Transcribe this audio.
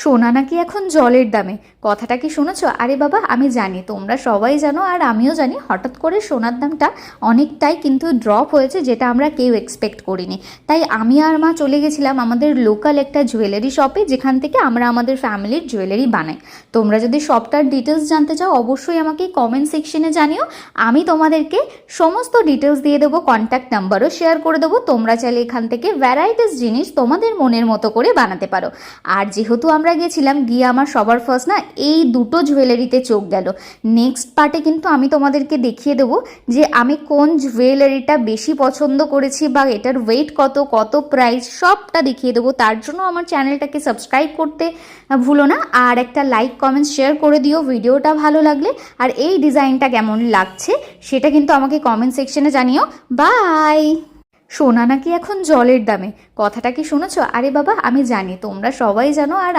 সোনা নাকি এখন জলের দামে, কথাটা কি শুনেছো? আরে বাবা, আমি জানি, তোমরা সবাই জানো আর আমিও জানি, হঠাৎ করে সোনার দামটা অনেকটাই কিন্তু ড্রপ হয়েছে, যেটা আমরা কেউ এক্সপেক্ট করিনি। তাই আমি আর মা চলে গেছিলাম আমাদের লোকাল একটা জুয়েলারি শপে, যেখান থেকে আমরা আমাদের ফ্যামিলির জুয়েলারি বানাই। তোমরা যদি শপটার ডিটেলস জানতে চাও, অবশ্যই আমাকে কমেন্ট সেকশনে জানিও। আমি তোমাদেরকে সমস্ত ডিটেলস দিয়ে দেবো, কন্ট্যাক্ট নাম্বারও শেয়ার করে দেবো। তোমরা চাইলে এখান থেকে ভ্যারাইটিস জিনিস তোমাদের মনের মতো করে বানাতে পারো। আর যেহেতু আমরা গেছিলাম, গিয়ে আমার সবার ফার্স্ট না এই দুটো জুয়েলারিতে চোখ গেল। নেক্সট পার্টে কিন্তু আমি তোমাদেরকে দেখিয়ে দেবো যে আমি কোন জুয়েলারিটা বেশি পছন্দ করেছি, বা এটার ওয়েট কত, কত প্রাইস, সবটা দেখিয়ে দেবো। তার জন্য আমার চ্যানেলটাকে সাবস্ক্রাইব করতে ভুলো না, আর একটা লাইক কমেন্ট শেয়ার করে দিও ভিডিওটা ভালো লাগলে। আর এই ডিজাইনটা কেমন লাগছে সেটা কিন্তু আমাকে কমেন্ট সেকশনে জানিও। বাই। সোনা নাকি এখন জলের দামে, কথাটা কি শুনেছো? আরে বাবা, আমি জানি, তোমরা সবাই জানো আর